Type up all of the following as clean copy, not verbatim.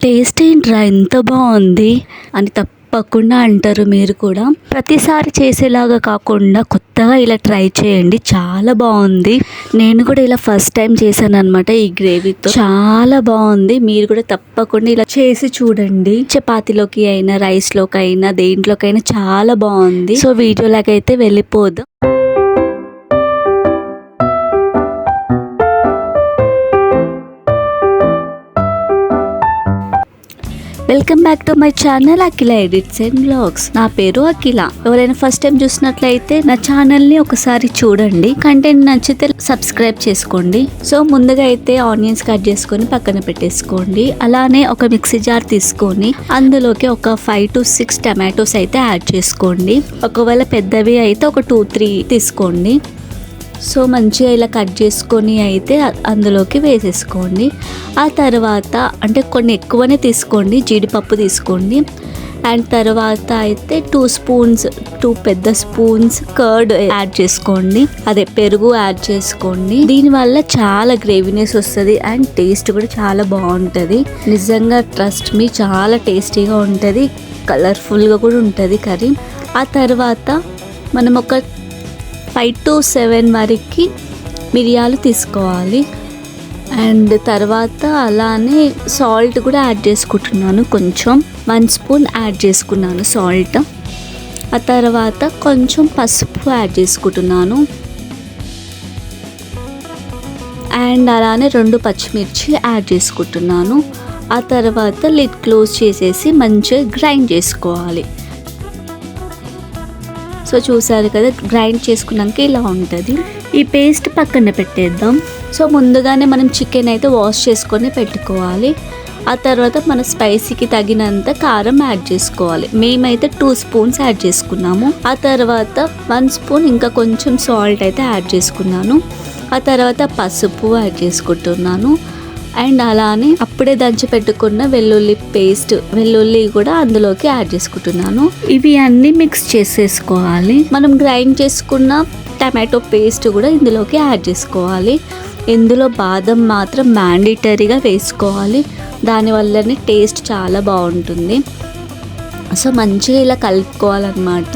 Taste ఏంట్రా ఎంత బాగుంది అని తప్పకుండా అంటారు మీరు కూడా. ప్రతిసారి చేసేలాగా కాకుండా కొత్తగా ఇలా ట్రై చేయండి, చాలా బాగుంది. నేను కూడా ఇలా ఫస్ట్ టైం చేశాను అనమాట ఈ గ్రేవీతో, చాలా బాగుంది. మీరు కూడా తప్పకుండా ఇలా చేసి చూడండి. చపాతీలోకి అయినా రైస్లోకి అయినా దేంట్లోకైనా చాలా బాగుంది. సో వీడియోలోకి అయితే వెళ్ళిపోదాం. Welcome back to my channel Akhila edits and vlogs. నా పేరు అఖిల. ఎవరైనా ఫస్ట్ టైం చూసినట్లయితే నా ఛానల్ని ఒకసారి చూడండి. కంటెంట్ నచ్చితే సబ్స్క్రైబ్ చేసుకోండి. సో ముందుగా అయితే ఆనియన్స్ కట్ చేసుకొని పక్కన పెట్టేసుకోండి. అలానే ఒక మిక్సీ జార్ తీసుకొని అందులోకి ఒక 5 to 6 టమాటోస్ అయితే యాడ్ చేసుకోండి. ఒకవేళ పెద్దవి అయితే ఒక 2-3 తీసుకోండి. సో మంచిగా ఇలా కట్ చేసుకొని అయితే అందులోకి వేసేసుకోండి. ఆ తర్వాత అంటే కొన్ని ఎక్కువనే తీసుకోండి, జీడిపప్పు తీసుకోండి. అండ్ తర్వాత అయితే 2 పెద్ద స్పూన్స్ కర్డ్ యాడ్ చేసుకోండి, అదే పెరుగు యాడ్ చేసుకోండి. దీనివల్ల చాలా గ్రేవీనెస్ వస్తుంది అండ్ టేస్ట్ కూడా చాలా బాగుంటుంది. నిజంగా ట్రస్ట్ మీ, చాలా టేస్టీగా ఉంటుంది, కలర్ఫుల్గా కూడా ఉంటుంది కర్రీ. ఆ తర్వాత మనం ఒక 5 to 7 వరకు మిరియాలు తీసుకోవాలి. అండ్ తర్వాత అలానే సాల్ట్ కూడా యాడ్ చేసుకుంటున్నాను, కొంచెం 1 స్పూన్ యాడ్ చేసుకున్నాను సాల్ట్. ఆ తర్వాత కొంచెం పసుపు యాడ్ చేసుకుంటున్నాను. అండ్ అలానే 2 పచ్చిమిర్చి యాడ్ చేసుకుంటున్నాను. ఆ తర్వాత లిడ్ క్లోజ్ చేసేసి మంచిగా గ్రైండ్ చేసుకోవాలి. సో చూసారు కదా, గ్రైండ్ చేసుకున్నాక ఇలా ఉంటుంది. ఈ పేస్ట్ పక్కన పెట్టేద్దాం. సో ముందుగానే మనం చికెన్ అయితే వాష్ చేసుకొని పెట్టుకోవాలి. ఆ తర్వాత మన స్పైసీకి తగినంత కారం యాడ్ చేసుకోవాలి. మేమైతే 2 స్పూన్స్ యాడ్ చేసుకున్నాము. ఆ తర్వాత 1 స్పూన్ ఇంకా కొంచెం సాల్ట్ అయితే యాడ్ చేసుకున్నాను. ఆ తర్వాత పసుపు యాడ్ చేసుకుంటున్నాను. అండ్ అలానే అప్పుడే దంచి పెట్టుకున్న వెల్లుల్లి కూడా అందులోకి యాడ్ చేసుకుంటున్నాను. ఇవి అన్నీ మిక్స్ చేసేసుకోవాలి. మనం గ్రైండ్ చేసుకున్న టమాటో పేస్ట్ కూడా ఇందులోకి యాడ్ చేసుకోవాలి. ఇందులో బాదం మాత్రం మ్యాండేటరీగా వేసుకోవాలి, దానివల్లనే టేస్ట్ చాలా బాగుంటుంది. సో మంచిగా ఇలా కలుపుకోవాలన్నమాట.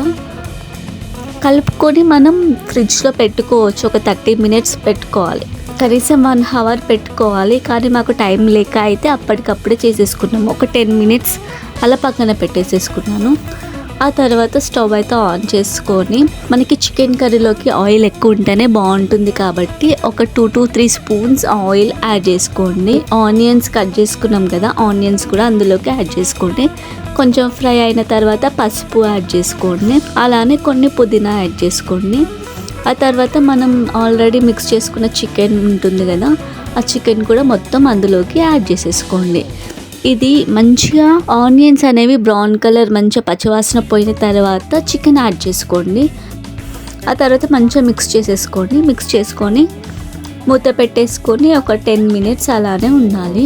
కలుపుకొని మనం ఫ్రిడ్జ్లో పెట్టుకోవచ్చు, ఒక 30 minutes పెట్టుకోవాలి, కనీసం 1 hour పెట్టుకోవాలి. కానీ మాకు టైం లేక అయితే అప్పటికప్పుడే చేసేసుకున్నాము. ఒక 10 minutes అలా పక్కన పెట్టేసేసుకున్నాను. ఆ తర్వాత స్టవ్ అయితే ఆన్ చేసుకొని, మనకి చికెన్ కర్రీలోకి ఆయిల్ ఎక్కువ ఉంటేనే బాగుంటుంది కాబట్టి ఒక 2 to 3 స్పూన్స్ ఆయిల్ యాడ్ చేసుకోండి. ఆనియన్స్ కట్ చేసుకున్నాం కదా, ఆనియన్స్ కూడా అందులోకి యాడ్ చేసుకోండి. కొంచెం ఫ్రై అయిన తర్వాత పసుపు యాడ్ చేసుకోండి. అలానే కొన్ని పుదీనా యాడ్ చేసుకోండి. ఆ తర్వాత మనం ఆల్రెడీ మిక్స్ చేసుకున్న చికెన్ ఉంటుంది కదా, ఆ చికెన్ కూడా మొత్తం అందులోకి యాడ్ చేసేసుకోండి. ఇది మంచిగా ఆనియన్స్ అనేవి బ్రౌన్ కలర్ మంచిగా పచ్చివాసన పోయిన తర్వాత చికెన్ యాడ్ చేసుకోండి. ఆ తర్వాత మంచిగా మిక్స్ చేసేసుకోండి. మిక్స్ చేసుకొని మూత పెట్టేసుకొని ఒక 10 minutes అలానే ఉండాలి.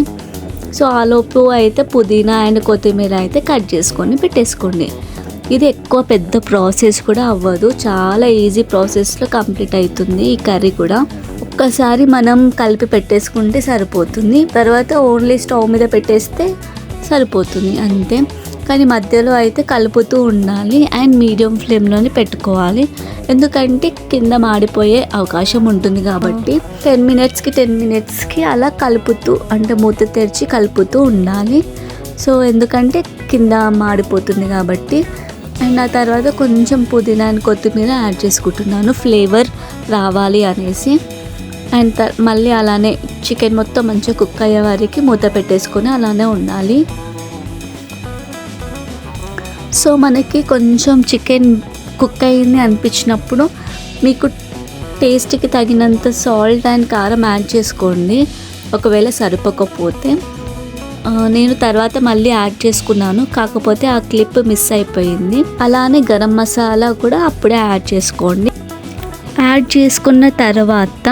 సో ఆలోపు అయితే పుదీనా అండ్ కొత్తిమీర అయితే కట్ చేసుకొని పెట్టేసుకోండి. ఇది ఎక్కువ పెద్ద ప్రాసెస్ కూడా అవ్వదు, చాలా ఈజీ ప్రాసెస్లో కంప్లీట్ అవుతుంది ఈ కర్రీ కూడా. ఒక్కసారి మనం కలిపి పెట్టేసుకుంటే సరిపోతుంది. తర్వాత ఓన్లీ స్టవ్ మీద పెట్టేస్తే సరిపోతుంది అంతే. కానీ మధ్యలో అయితే కలుపుతూ ఉండాలి అండ్ మీడియం ఫ్లేమ్లోనే పెట్టుకోవాలి, ఎందుకంటే కింద మాడిపోయే అవకాశం ఉంటుంది కాబట్టి 10 minutesకి అలా కలుపుతూ, అంటే మూత తెరిచి కలుపుతూ ఉండాలి. సో ఎందుకంటే కింద మాడిపోతుంది కాబట్టి. అండ్ ఆ తర్వాత కొంచెం పుదీనా అండ్ కొత్తిమీర యాడ్ చేసుకుంటున్నాను, ఫ్లేవర్ రావాలి అనేసి. అండ్ మళ్ళీ అలానే చికెన్ మొత్తం మంచిగా కుక్ అయ్యే వరకు మూత పెట్టేసుకొని అలానే ఉండాలి. సో మనకి కొంచెం చికెన్ కుక్ అయ్యింది అనిపించినప్పుడు మీకు టేస్ట్కి తగినంత సాల్ట్ అండ్ కారం యాడ్ చేసుకోండి. ఒకవేళ సరిపోకపోతే నేను తర్వాత మళ్ళీ యాడ్ చేసుకున్నాను, కాకపోతే ఆ క్లిప్ మిస్ అయిపోయింది. అలానే గరం మసాలా కూడా అప్పుడే యాడ్ చేసుకోండి. యాడ్ చేసుకున్న తర్వాత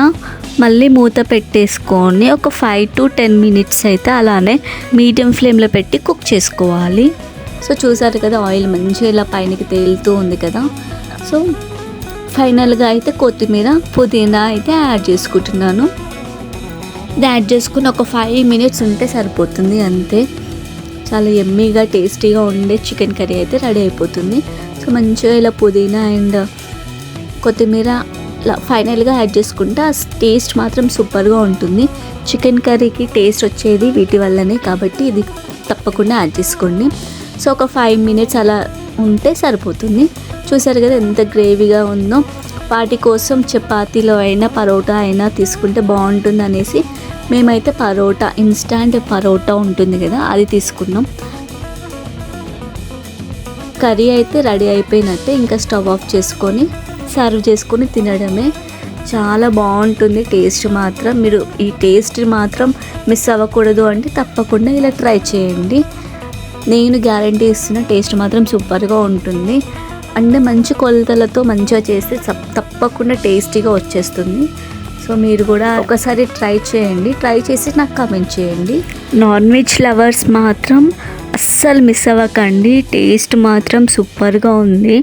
మళ్ళీ మూత పెట్టేసుకొని ఒక 5 to 10 minutes అయితే అలానే మీడియం ఫ్లేమ్లో పెట్టి కుక్ చేసుకోవాలి. సో చూసారు కదా, ఆయిల్ మంచిగా ఇలా పైనకి తేలుతూ ఉంది కదా. సో ఫైనల్గా అయితే కొత్తిమీర పుదీనా అయితే యాడ్ చేసుకుంటున్నాను. ఇది యాడ్ చేసుకుని ఒక 5 minutes ఉంటే సరిపోతుంది అంతే. చాలా ఎమ్మీగా టేస్టీగా ఉండే చికెన్ కర్రీ అయితే రెడీ అయిపోతుంది. సో మంచిగా ఇలా పుదీనా అండ్ కొత్తిమీర ఫైనల్గా యాడ్ చేసుకుంటే ఆ టేస్ట్ మాత్రం సూపర్గా ఉంటుంది. చికెన్ కర్రీకి టేస్ట్ వచ్చేది వీటి వల్లనే, కాబట్టి ఇది తప్పకుండా యాడ్ చేసుకోండి. సో ఒక 5 minutes అలా ఉంటే సరిపోతుంది. చూసారు కదా ఎంత గ్రేవీగా ఉందో. వాటి కోసం చపాతీలో అయినా పరోటా అయినా తీసుకుంటే బాగుంటుంది అనేసి మేమైతే పరోటా, ఇన్స్టాంట్ పరోటా ఉంటుంది కదా, అది తీసుకున్నాం. కర్రీ అయితే రెడీ అయిపోయినట్టే. ఇంకా స్టవ్ ఆఫ్ చేసుకొని సర్వ్ చేసుకొని తినడమే. చాలా బాగుంటుంది టేస్ట్ మాత్రం. మీరు ఈ టేస్ట్ మాత్రం మిస్ అవ్వకూడదు అంటే తప్పకుండా ఇలా ట్రై చేయండి. నేను గ్యారంటీ ఇస్తున్న టేస్ట్ మాత్రం సూపర్గా ఉంటుంది. అంటే మంచి కొలతలతో మంచిగా చేస్తే తప్పకుండా టేస్టీగా వచ్చేస్తుంది. సో మీరు కూడా ఒకసారి ట్రై చేయండి. ట్రై చేసి నాకు కామెంట్ చేయండి. నాన్ వెజ్ లవర్స్ మాత్రం అస్సలు మిస్ అవ్వకండి. టేస్ట్ మాత్రం సూపర్గా ఉంది.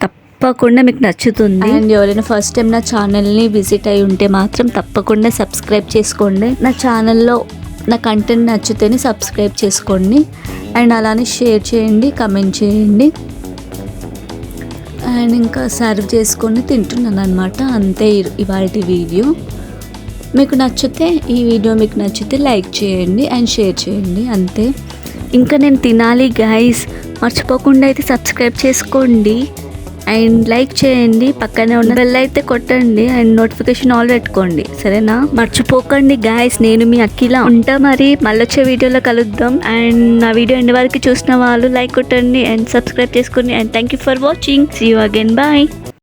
తప్పకుండా మీకు నచ్చుతుంది. అండ్ ఎవరైనా ఫస్ట్ టైం నా ఛానల్ని విజిట్ అయి ఉంటే మాత్రం తప్పకుండా సబ్స్క్రైబ్ చేసుకోండి. నా ఛానల్లో నా కంటెంట్ నచ్చితేనే సబ్స్క్రైబ్ చేసుకోండి. అండ్ అలానే షేర్ చేయండి, కమెంట్ చేయండి. అండ్ ఇంకా సర్వ్ చేసుకొని తింటున్నాను అనమాట. అంతే ఇవాల్టి వీడియో. మీకు నచ్చితే ఈ వీడియో మీకు నచ్చితే లైక్ చేయండి అండ్ షేర్ చేయండి. అంతే. ఇంకా నేను తినాలి గైస్. మర్చిపోకుండా అయితే సబ్స్క్రైబ్ చేసుకోండి అండ్ లైక్ చేయండి. పక్కనే ఉన్న బెల్ అయితే కొట్టండి అండ్ నోటిఫికేషన్ ఆల్ పెట్టుకోండి. సరేనా? మర్చిపోకండి గైస్. నేను మీ అఖిల ఉంటా. మరి మళ్ళీ వచ్చే వీడియోలో కలుద్దాం. అండ్ నా వీడియో ఎండ్ వరకు చూసిన వాళ్ళు లైక్ కొట్టండి అండ్ సబ్స్క్రైబ్ చేసుకోండి. And thank you for watching. See you again. Bye.